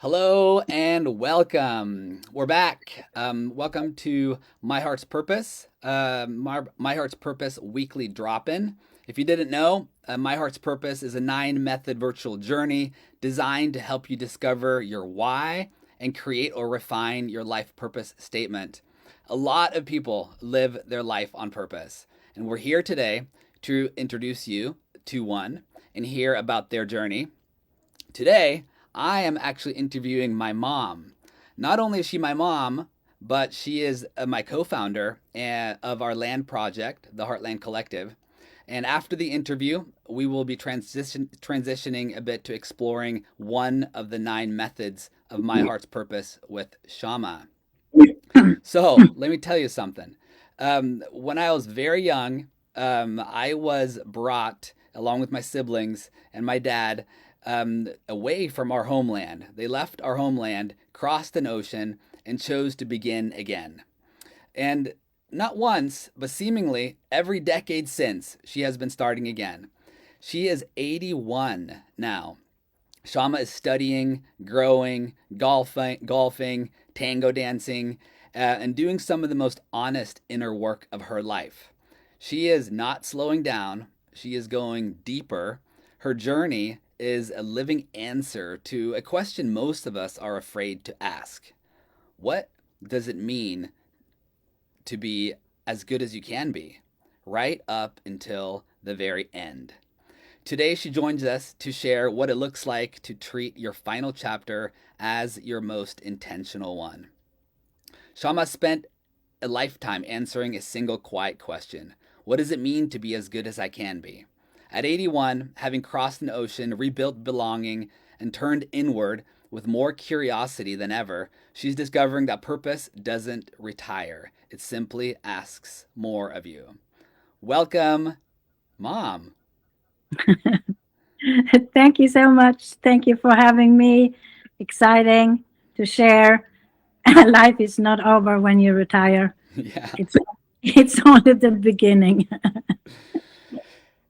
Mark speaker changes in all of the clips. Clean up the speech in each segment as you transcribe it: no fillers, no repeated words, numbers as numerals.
Speaker 1: Hello and welcome. We're back. Welcome to My Heart's Purpose, My Heart's Purpose weekly drop in. If you didn't know, My Heart's Purpose is a 9 method virtual journey designed to help you discover your why and create or refine your life purpose statement. A lot of people live their life on purpose, and we're here today to introduce you to one and hear about their journey. Today, I am actually interviewing my mom. Not only is she my mom, but she is my co founder of our land project, the Heartland Collective. And after the interview, we will be transitioning a bit to exploring one of the 9 methods of My Heart's Purpose with Shama. So, let me tell you something. When I was very young, I was brought, along with my siblings and my dad, away from our homeland. They left our homeland, crossed an ocean, and chose to begin again. And not once, but seemingly every decade since, she has been starting again. She is 81 now. Shama is studying, growing, golfing, tango dancing, and doing some of the most honest inner work of her life. She is not slowing down, she is going deeper. Her journey is a living answer to a question most of us are afraid to ask. What does it mean to be as good as you can be, right up until the very end? Today, she joins us to share what it looks like to treat your final chapter as your most intentional one. Shama spent a lifetime answering a single quiet question: what does it mean to be as good as I can be? At 81, having crossed an ocean, rebuilt belonging, and turned inward with more curiosity than ever, she's discovering that purpose doesn't retire. It simply asks more of you. Welcome, Mom.
Speaker 2: Thank you so much. Thank you for having me. Exciting to share. Life is not over when you retire.
Speaker 1: Yeah.
Speaker 2: It's it's only the beginning.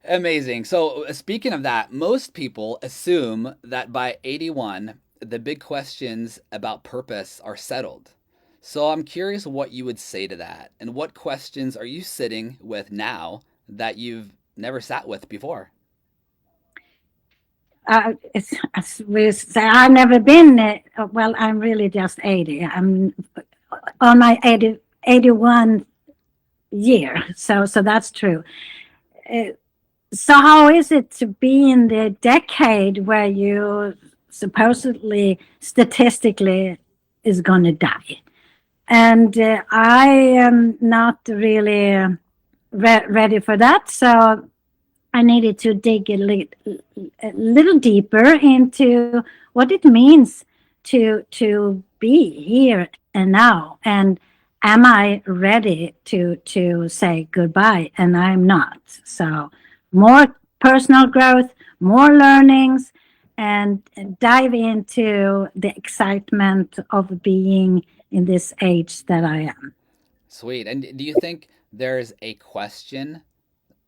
Speaker 1: Amazing. So, speaking of that, most people assume that by 81, the big questions about purpose are settled. So, I'm curious what you would say to that. And what questions are you sitting with now that you've never sat with before?
Speaker 2: As we say, I've never been. Well, I'm really just 80. I'm on my 81 year. So that's true. Uh, so how is it to be in the decade where you supposedly statistically is going to die? And I am not really ready for that. So I needed to dig a little deeper into what it means to be here and now. And am I ready to say goodbye? And I'm not. So more personal growth, more learnings, and dive into the excitement of being in this age that I am.
Speaker 1: Sweet. And do you think there's a question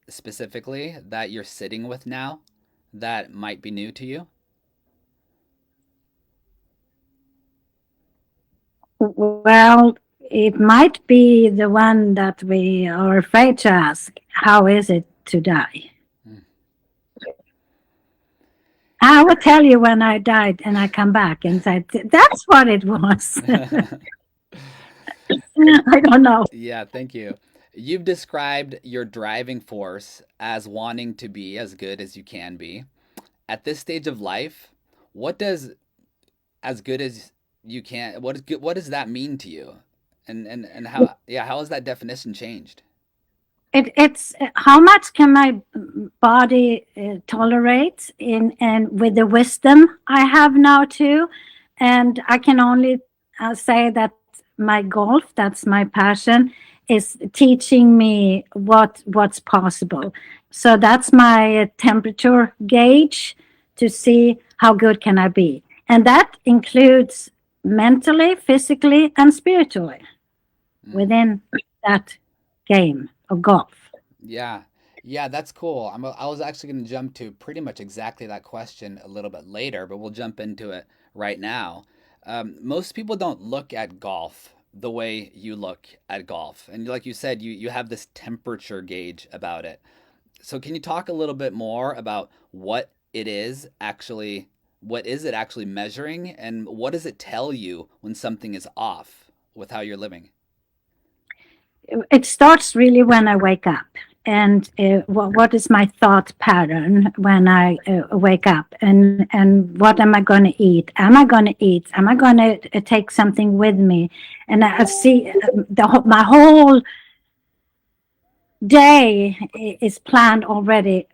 Speaker 1: specifically that you're sitting with now that might be new to you?
Speaker 2: Well, it might be the one that we are afraid to ask. How is it to die? I will tell you when I died and I come back and said, that's what it was. I don't know.
Speaker 1: Yeah, thank you. You've described your driving force as wanting to be as good as you can be. At this stage of life, what does as good as you can what does that mean to you? And how has that definition changed?
Speaker 2: It's how much can my body tolerate in and with the wisdom I have now too, and I can only say that my golf, that's my passion, is teaching me what's possible. So that's my temperature gauge to see how good can I be, and that includes mentally, physically, and spiritually
Speaker 1: Mm.
Speaker 2: within that game of golf.
Speaker 1: Yeah. Yeah, that's cool. I was actually going to jump to pretty much exactly that question a little bit later, but we'll jump into it right now. Most people don't look at golf the way you look at golf. And like you said, you have this temperature gauge about it. So can you talk a little bit more about what is it actually measuring, and what does it tell you when something is off with how you're living?
Speaker 2: It starts really when I wake up. And what is my thought pattern when I wake up? And what am I going to eat? Am I going to eat? Am I going to take something with me? And I see my whole day is planned already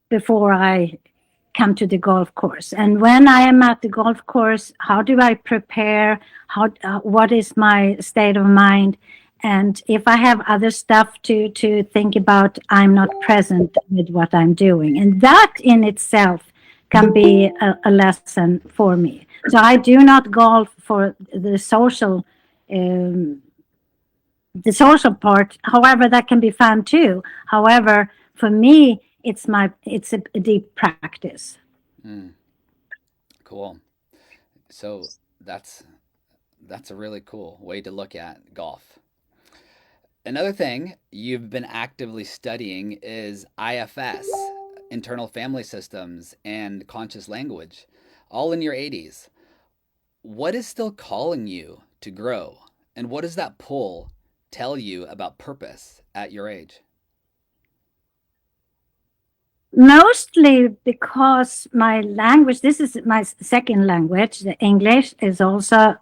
Speaker 2: before I come to the golf course. And when I am at the golf course, how do I prepare? What is my state of mind? And if I have other stuff to think about, I'm not present with what I'm doing. And that in itself can be a lesson for me. So I do not golf for um, the social part. However, that can be fun too. However, for me, it's a deep practice.
Speaker 1: Mm, cool. So that's that's a really cool way to look at golf. Another thing you've been actively studying is IFS, internal family systems, and conscious language, all in your 80s. What is still calling you to grow? And what does that pull tell you about purpose at your age?
Speaker 2: Mostly because my language, this is my second language, the English is also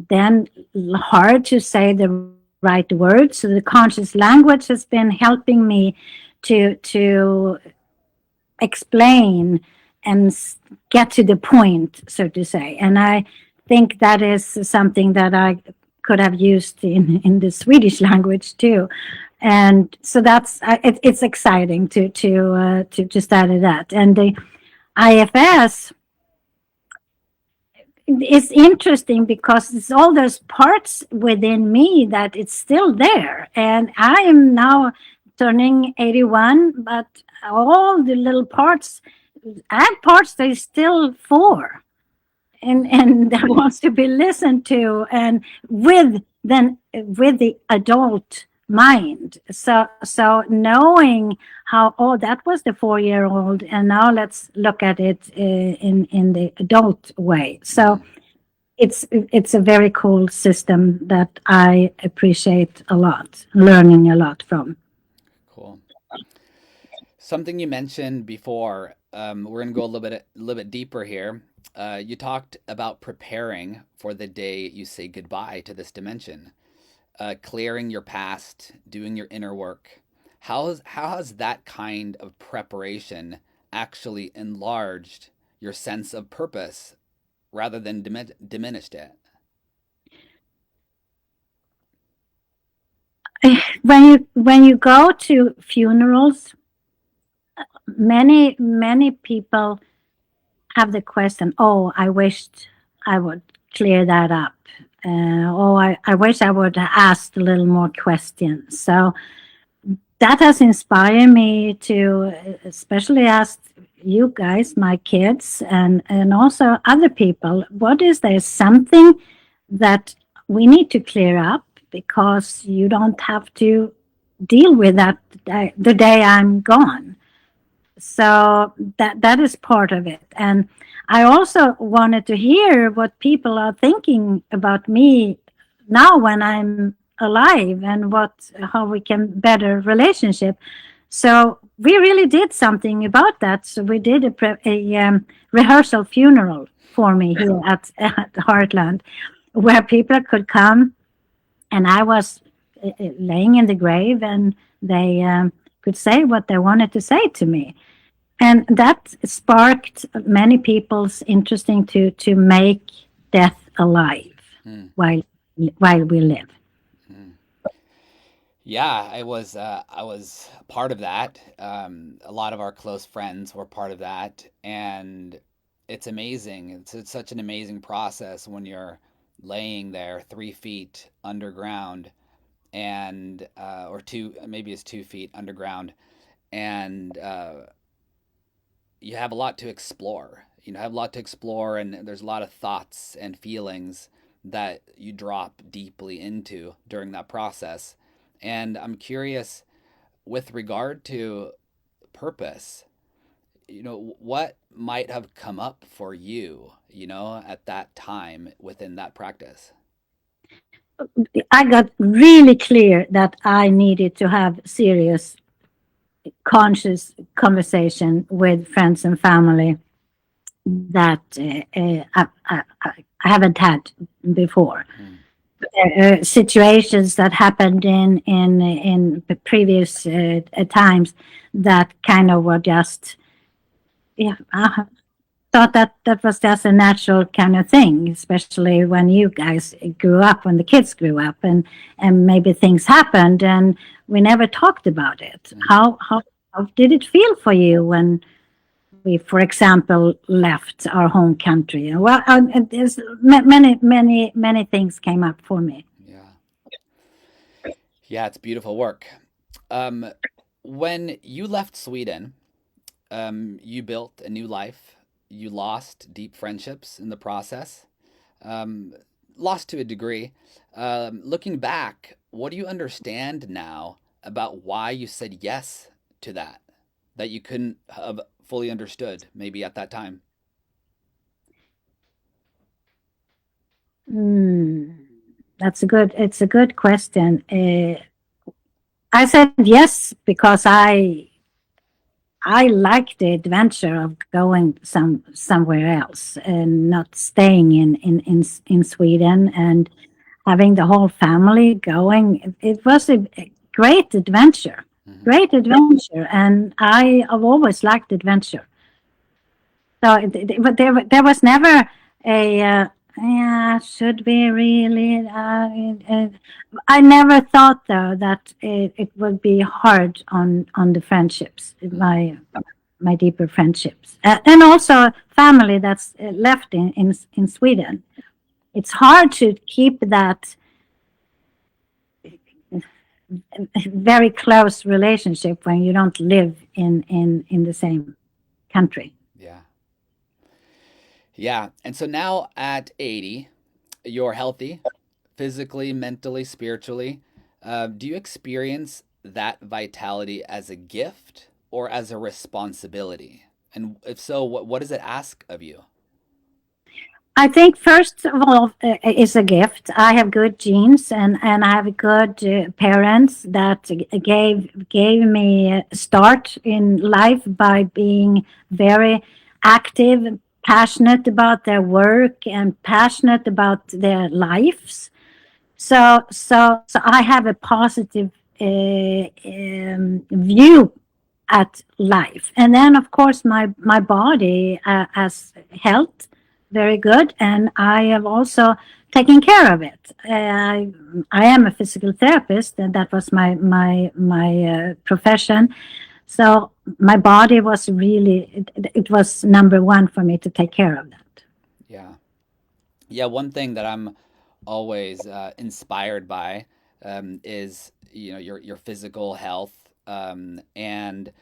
Speaker 2: then hard to say the right words. So the conscious language has been helping me to explain and get to the point, so to say. And I think that is something that I could have used in the Swedish language too. And so it's exciting to study that. And the IFS is interesting because it's all those parts within me that it's still there. And I am now turning 81, but all the little parts, I have parts that is still four and that wants to be listened to and with the adult mind. So knowing how, oh, that was the 4 year old and now let's look at it in the adult way. So
Speaker 1: Mm,
Speaker 2: it's a very cool system that I appreciate a lot, learning a lot from.
Speaker 1: cool. Something you mentioned before. We're gonna go a little bit deeper here. You talked about preparing for the day you say goodbye to this dimension, clearing your past, doing your inner work. How has that kind of preparation actually enlarged your sense of purpose rather than diminished it?
Speaker 2: When you go to funerals, many people have the question, oh, I wished I would clear that up. Oh, I wish I would have asked a little more questions. So that has inspired me to especially ask you guys, my kids, and also other people, what is there something that we need to clear up because you don't have to deal with that the day I'm gone. So that is part of it. And I also wanted to hear what people are thinking about me now when I'm alive and what how we can better relationship. So we really did something about that. So we did a rehearsal funeral for me here at Heartland, where people could come, and I was laying in the grave, and they could say what they wanted to say to me, and that sparked many people's interesting to make death alive
Speaker 1: Mm,
Speaker 2: while while we live.
Speaker 1: mm. Yeah, I was part of that. A lot of our close friends were part of that, and it's amazing. It's such an amazing process when you're laying there 3 feet underground, and or two, maybe it's 2 feet underground, and you have a lot to explore. have a lot to explore, and there's a lot of thoughts and feelings that you drop deeply into during that process. And I'm curious, with regard to purpose, what might have come up for you, at that time within that practice?
Speaker 2: I got really clear that I needed to have serious, conscious conversation with friends and family that I haven't had before.
Speaker 1: Mm,
Speaker 2: Situations that happened in the previous times that kind of were just, yeah, I thought that that was just a natural kind of thing, especially when you guys grew up, when the kids grew up, and maybe things happened and we never talked about it.
Speaker 1: mm.
Speaker 2: How did it feel for you when we, for example, left our home country? Well, there's many things came up for me.
Speaker 1: Yeah. Yeah, it's beautiful work. Um, when you left Sweden, you built a new life. You lost deep friendships in the process, um, lost to a degree. Looking back, what do you understand now about why you said yes to that you couldn't have fully understood maybe at that time?
Speaker 2: Hmm, it's a good question. I said yes because I like the adventure of going somewhere else and not staying in Sweden and having the whole family going. It was a
Speaker 1: Hmm.
Speaker 2: great adventure, and I have always liked adventure. So, but there was never a yeah, should we really? I never thought though that it would be hard on the friendships,
Speaker 1: Hmm.
Speaker 2: my deeper friendships, and also family that's left in Sweden. It's hard to keep that very close relationship when you don't live in the same country.
Speaker 1: Yeah. Yeah. And so now at 80, you're healthy physically, mentally, spiritually. Do you experience that vitality as a gift or as a responsibility? And if so, what does it ask of you?
Speaker 2: I think first of all, is a gift. I have good genes, and I have good parents that gave me a start in life by being very active, passionate about their work, and passionate about their lives. So I have a positive view at life, and then of course my body has health very good, and I have also taken care of it. I am a physical therapist, and that was my profession. So my body was really it was number one for me to take care of that.
Speaker 1: Yeah. Yeah. One thing that I'm always inspired by is your physical health, and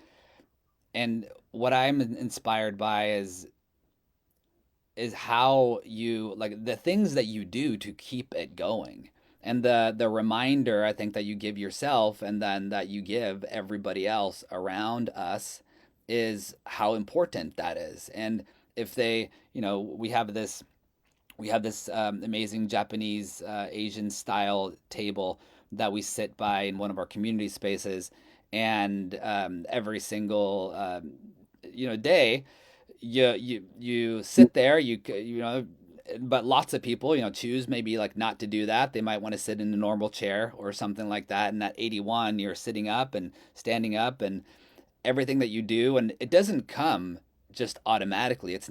Speaker 1: what I'm inspired by is how you like the things that you do to keep it going, and the reminder I think that you give yourself and then that you give everybody else around us is how important that is. And if they, we have this amazing Japanese Asian style table that we sit by in one of our community spaces, and every single day you sit there, but lots of people choose maybe like not to do that. They might want to sit in a normal chair or something like that. And at 81, you're sitting up and standing up and everything that you do, and it doesn't come just automatically. It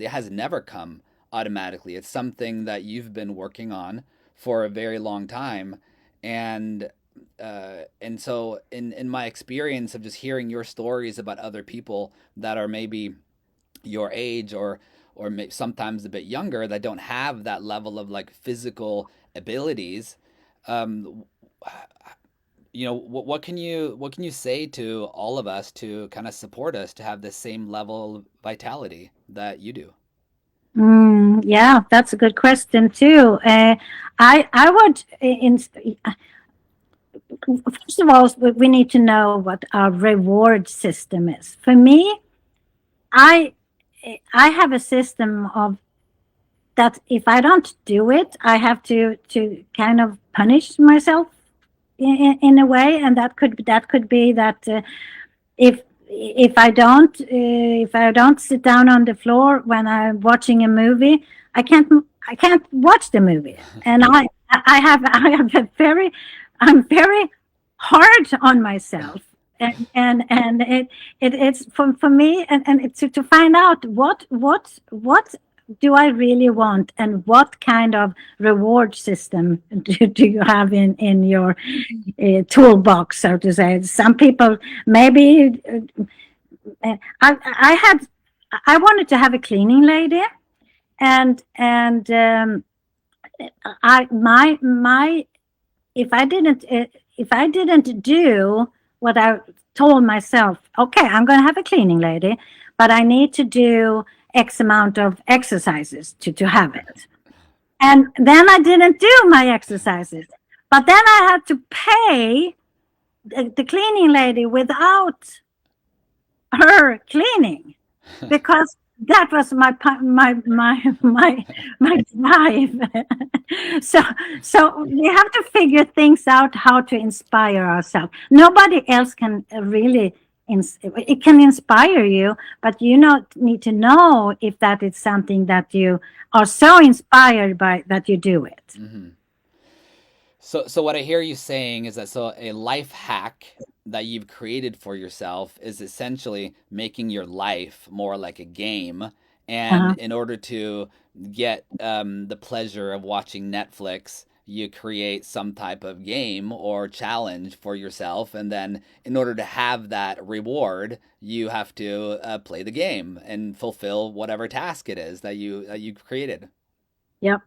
Speaker 1: has never come automatically. It's something that you've been working on for a very long time. And so in my experience of just hearing your stories about other people that are maybe your age or sometimes a bit younger that don't have that level of like physical abilities, um what can you say to all of us to kind of support us to have the same level of vitality that you do?
Speaker 2: Yeah, that's a good question too. I would first of all we need to know what our reward system is. For me, I I have a system of that if I don't do it, I have to kind of punish myself in a way, and that could be that if I don't sit down on the floor when I'm watching a movie, I can't watch the movie, and I have a very I'm very hard on myself, and it's for me, and it's to find out what do I really want, and what kind of reward system do you have in your toolbox, so to say. Some people maybe I had I wanted to have a cleaning lady, and I my if I didn't do what I told myself, okay, I'm going to have a cleaning lady, but I need to do X amount of exercises to have it. And then I didn't do my exercises. But then I had to pay the cleaning lady without her cleaning, because that was my drive. so so we have to figure things out, how to inspire ourselves. Nobody else can really it can inspire you, but you need to know if that is something that you are so inspired by that you do it.
Speaker 1: Hmm. So what I hear you saying is that so a life hack that you've created for yourself is essentially making your life more like a game. And
Speaker 2: Uh-huh.
Speaker 1: in order to get the pleasure of watching Netflix, you create some type of game or challenge for yourself. And then in order to have that reward, you have to play the game and fulfill whatever task it is that you created.
Speaker 2: Yep.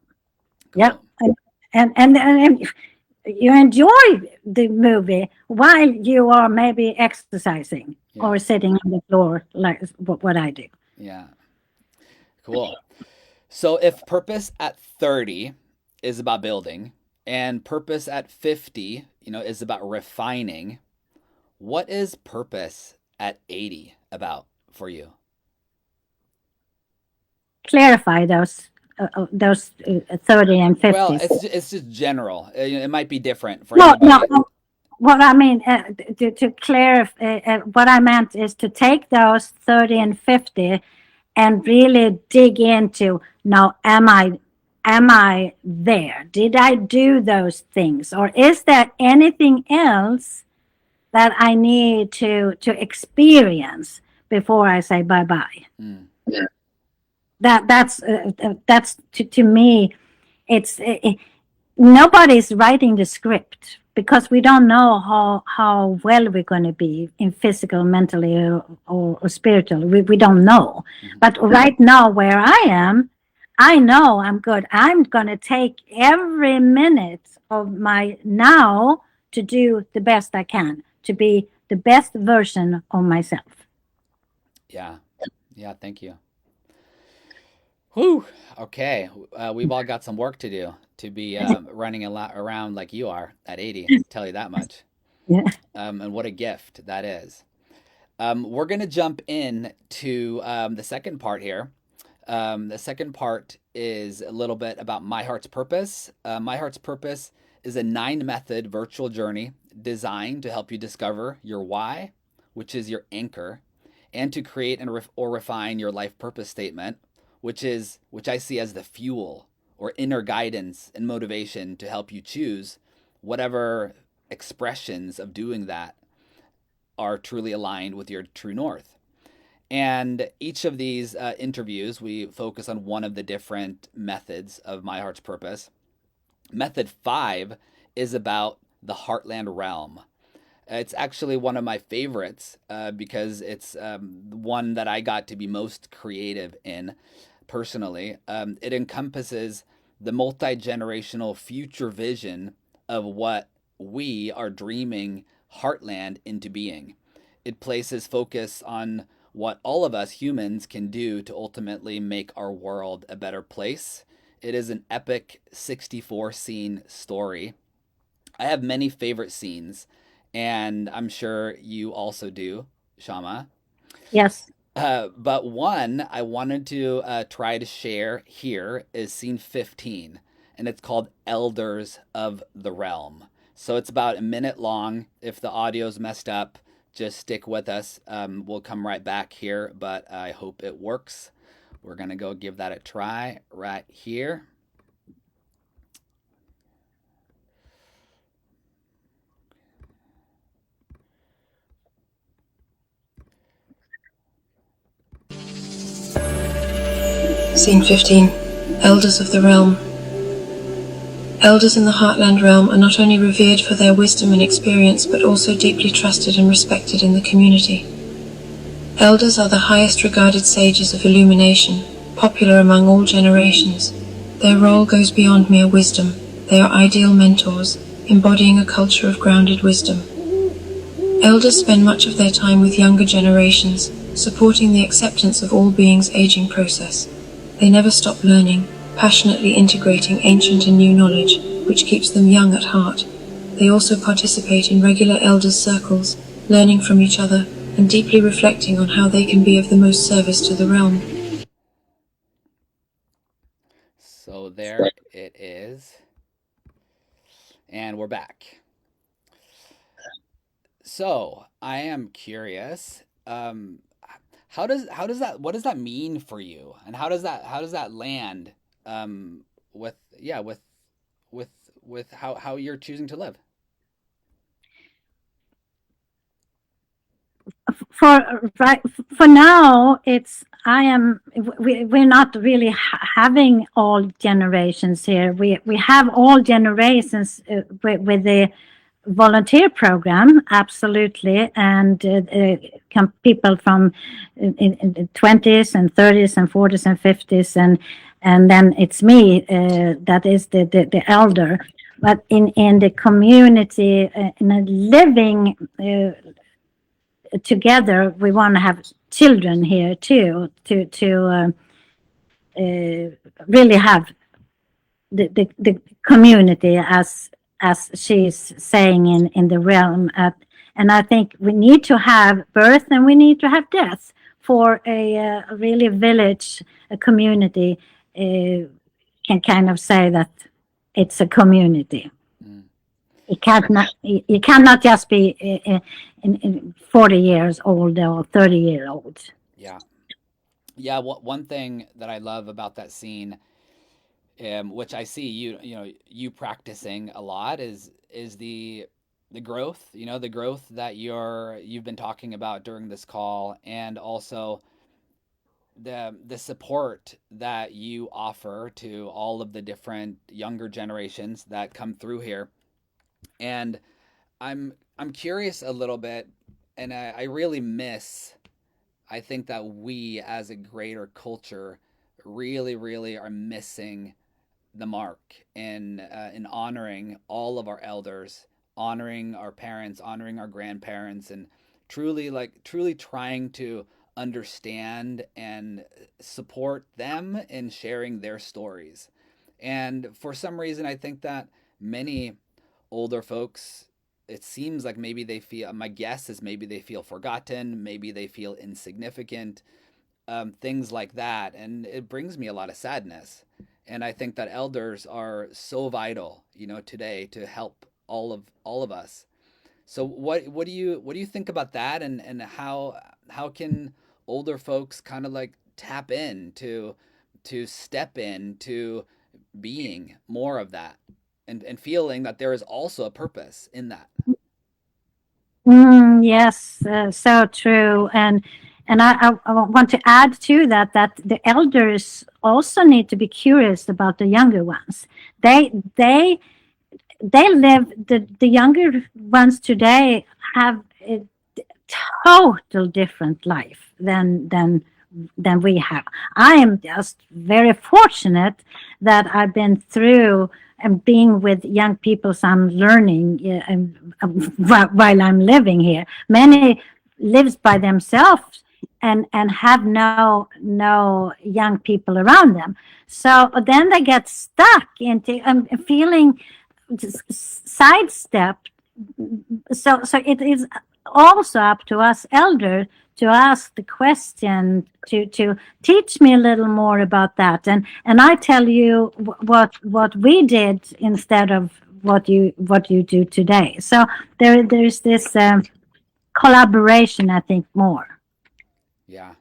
Speaker 2: Yep.
Speaker 1: Cool.
Speaker 2: And you enjoy the movie while you are maybe exercising
Speaker 1: Yeah.
Speaker 2: or sitting on the floor, like what I do.
Speaker 1: Yeah. Cool. So if purpose at 30 is about building and purpose at 50, is about refining, what is purpose at 80 about for you?
Speaker 2: Clarify those 30 and
Speaker 1: Well,
Speaker 2: 50.
Speaker 1: it's just general. It might be different for
Speaker 2: No, no.
Speaker 1: anybody.
Speaker 2: What I mean, to clarify, what I meant is to take those 30 and 50 and really dig into, now, am I there? Did I do those things? Or is there anything else that I need to experience before I say bye bye?
Speaker 1: Mm,
Speaker 2: That's to me, it's nobody's writing the script, because we don't know how well we're going to be in physical, mentally, or spiritual. We don't know.
Speaker 1: mhm.
Speaker 2: But right now, where I am, I know I'm good. I'm going to take every minute of my now to do the best I can, to be the best version of myself.
Speaker 1: Yeah. Yeah. Thank you. Whew. Okay. We've all got some work to do to be running a lot around like you are at 80. Tell you that much.
Speaker 2: Yeah.
Speaker 1: And what a gift that is. We're going to jump in to the second part here. The second part is a little bit about My Heart's Purpose. My Heart's Purpose is a 9 method virtual journey designed to help you discover your why, which is your anchor, and to create or refine your life purpose statement, which I see as the fuel or inner guidance and motivation to help you choose whatever expressions of doing that are truly aligned with your true north. And each of these interviews, we focus on one of the different methods of My Heart's Purpose. Method 5 is about the Heartland realm. It's actually one of my favorites because it's one that I got to be most creative in personally. It encompasses the multi generational future vision of what we are dreaming Heartland into being. It places focus on what all of us humans can do to ultimately make our world a better place. It is an epic 64 scene story. I have many favorite scenes, and I'm sure you also do, Shama.
Speaker 2: Yes.
Speaker 1: But one I wanted to try to share here is scene 15, and it's called Elders of the Realm. So it's about a minute long. If the audio's messed up, just stick with us. We'll come right back here, but I hope it works. We're going to go give that a try right here.
Speaker 3: Scene 15. Elders of the Realm. Elders in the Heartland realm are not only revered for their wisdom and experience, but also deeply trusted and respected in the community. Elders are the highest regarded sages of illumination, popular among all generations. Their role goes beyond mere wisdom. They are ideal mentors, embodying a culture of grounded wisdom. Elders spend much of their time with younger generations, supporting the acceptance of all beings' aging process. They never stop learning, passionately integrating ancient and new knowledge, which keeps them young at heart. They also participate in regular elders' circles, learning from each other and deeply reflecting on how they can be of the most service to the realm.
Speaker 1: So there it is. And we're back. So I am curious. How does that what does that mean for you, and how does that land with yeah with with how you're choosing to live?
Speaker 2: For right for now, it's I am we're not really having all generations here. We have all generations with the volunteer program, absolutely, and people from in the 20s and 30s and 40s and 50s, and then it's me that is the elder. But in the community, in a living together, we want to have children here too, to really have the community as she's saying in the realm. And I think we need to have birth and we need to have death for a really village, a community can kind of say that it's a community.
Speaker 1: Mm,
Speaker 2: You cannot just be in 40 years old or 30-year old.
Speaker 1: yeah, yeah. One thing that I love about that scene, which I see you practicing a lot, is the growth. The growth that you've been talking about during this call, and also the support that you offer to all of the different younger generations that come through here. And I'm curious a little bit, and I really miss. I think that we as a greater culture really are missing the mark in honoring all of our elders, honoring our parents, honoring our grandparents, and truly trying to understand and support them in sharing their stories. And for some reason, I think that many older folks, it seems like maybe they feel, my guess is maybe they feel forgotten, maybe they feel insignificant, things like that. And it brings me a lot of sadness. And I think that elders are so vital, today to help all of us. So what do you think about that, and how can older folks kind of like tap in to step into being more of that, and feeling that there is also a purpose in that?
Speaker 2: Yes, so true. And I want to add to that that the elders also need to be curious about the younger ones. They they they live the younger ones today have a total different life than we have. I am just very fortunate that I've been through and being with young people, so I'm learning while I'm living here. Many lives by themselves and have no young people around them. So then they get stuck into feeling sidestepped. So it is also up to us elders to ask the question, to teach me a little more about that, and I tell you what we did instead of what you do today. So there's this collaboration, I think, more.
Speaker 1: Yeah.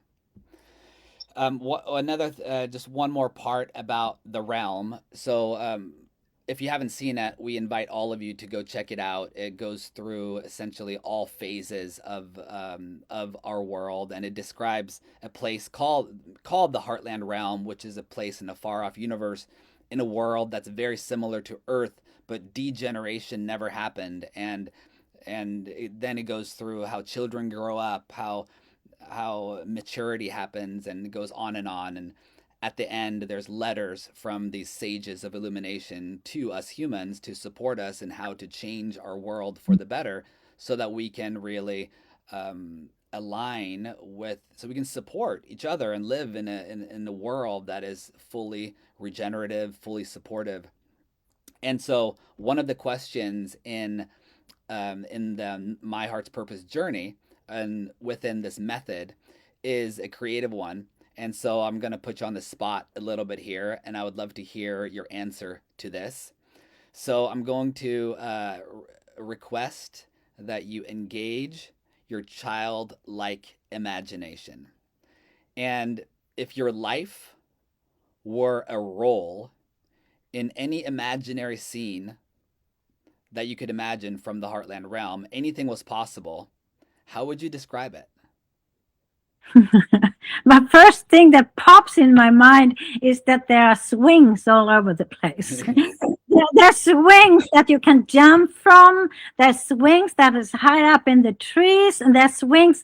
Speaker 1: Another just one more part about the realm. So, if you haven't seen it, we invite all of you to go check it out. It goes through essentially all phases of our world, and it describes a place called the Heartland Realm, which is a place in a far off universe, in a world that's very similar to Earth, but degeneration never happened, then it goes through how children grow up, how maturity happens, and it goes on and on. And at the end, there's letters from these sages of illumination to us humans to support us in how to change our world for the better, so that we can really align with, so we can support each other and live in a world that is fully regenerative, fully supportive. And so, one of the questions in the My Heart's Purpose journey and within this method is a creative one. And so I'm going to put you on the spot a little bit here, and I would love to hear your answer to this. So I'm going to request that you engage your childlike imagination. And if your life were a role in any imaginary scene that you could imagine from the Heartland Realm, anything was possible, how would you describe it?
Speaker 2: My first thing that pops in my mind is that there are swings all over the place. There's swings that you can jump from. There's swings that is high up in the trees, and there's swings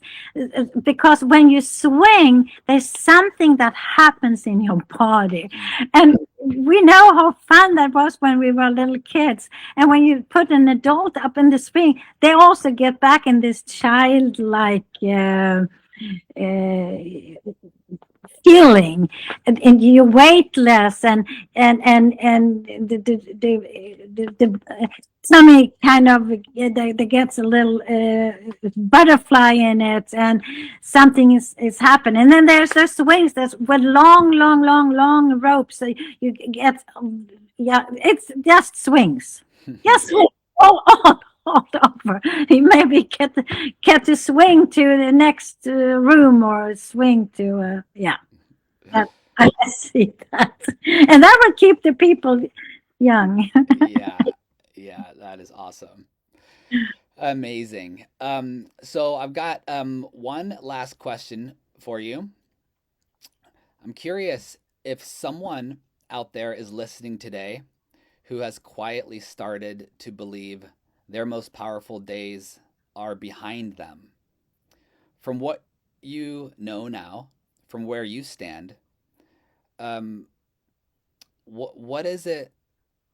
Speaker 2: because when you swing, there's something that happens in your body, and we know how fun that was when we were little kids. And when you put an adult up in the swing, they also get back in this childlike feeling, and you're weightless, and the tummy kind of there gets a little butterfly in it, and something is happening. And then there's those swings that's with long ropes. So you get, yeah, it's just swings. Just swings all over. You maybe get to swing to the next room, or swing to yeah. I see that, and that would keep the people young.
Speaker 1: Yeah, that is awesome. Amazing. So I've got one last question for you. I'm curious if someone out there is listening today who has quietly started to believe their most powerful days are behind them. From what you know now, from where you stand, what is it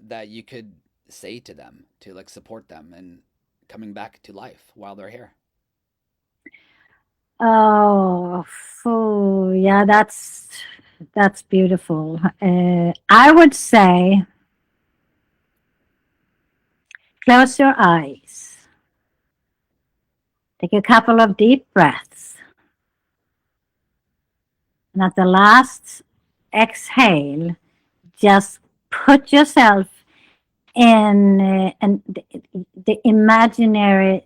Speaker 1: that you could say to them to like support them and coming back to life while they're here?
Speaker 2: Oh, yeah, that's beautiful. I would say close your eyes, take a couple of deep breaths, and at the last exhale, just put yourself in the imaginary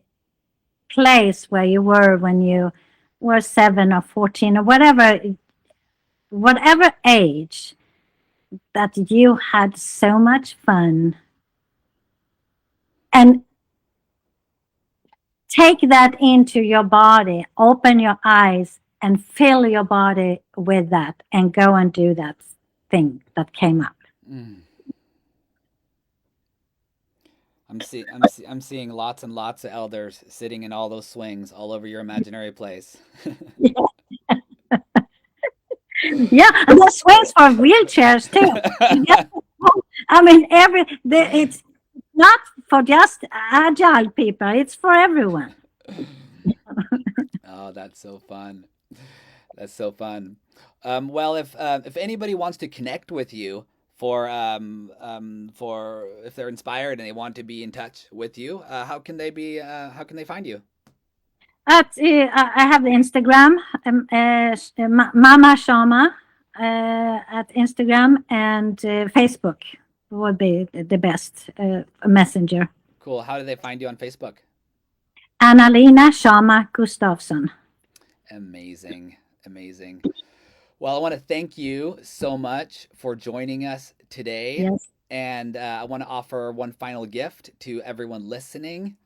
Speaker 2: place where you were when you were 7 or 14 or whatever age, that you had so much fun, and take that into your body. Open your eyes and fill your body with that, and go and do that thing that came up.
Speaker 1: Mm. I'm seeing lots and lots of elders sitting in all those swings all over your imaginary place.
Speaker 2: Yeah, and there's swings for wheelchairs too. I mean, it's not for just agile people, it's for everyone.
Speaker 1: Oh, that's so fun. That's so fun. Well, if anybody wants to connect with you for if they're inspired and they want to be in touch with you, how can they find you?
Speaker 2: I have the Instagram, Mama Shama, at Instagram, and Facebook would be the best messenger.
Speaker 1: Cool. How do they find you on Facebook?
Speaker 2: Anna-Lena Shama Gustafsson.
Speaker 1: Amazing. Amazing. Well, I want to thank you so much for joining us today.
Speaker 2: Yes.
Speaker 1: And I want to offer one final gift to everyone listening.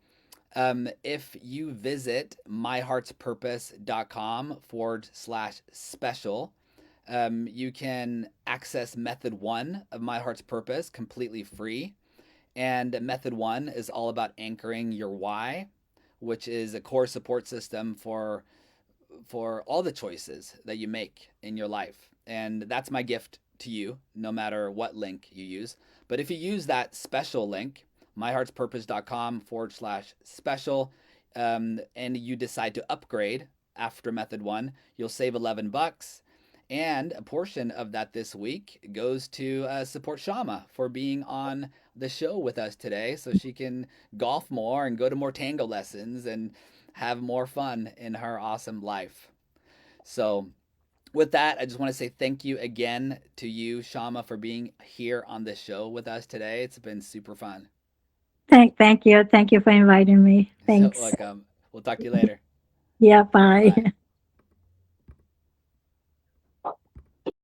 Speaker 1: If you visit myheartspurpose.com/special, you can access method one of My Heart's Purpose completely free. And method one is all about anchoring your why, which is a core support system for all the choices that you make in your life. And that's my gift to you, no matter what link you use. But if you use that special link, myheartspurpose.com/special, and you decide to upgrade after method one, you'll save $11. And a portion of that this week goes to support Shama for being on the show with us today so she can golf more and go to more tango lessons and have more fun in her awesome life. So, with that, I just want to say thank you again to you, Shama, for being here on the show with us today. It's been super fun.
Speaker 2: Thank you. Thank you for inviting me.
Speaker 1: So
Speaker 2: Thanks.
Speaker 1: welcome. We'll talk to you later.
Speaker 2: Yeah, bye.
Speaker 1: Bye.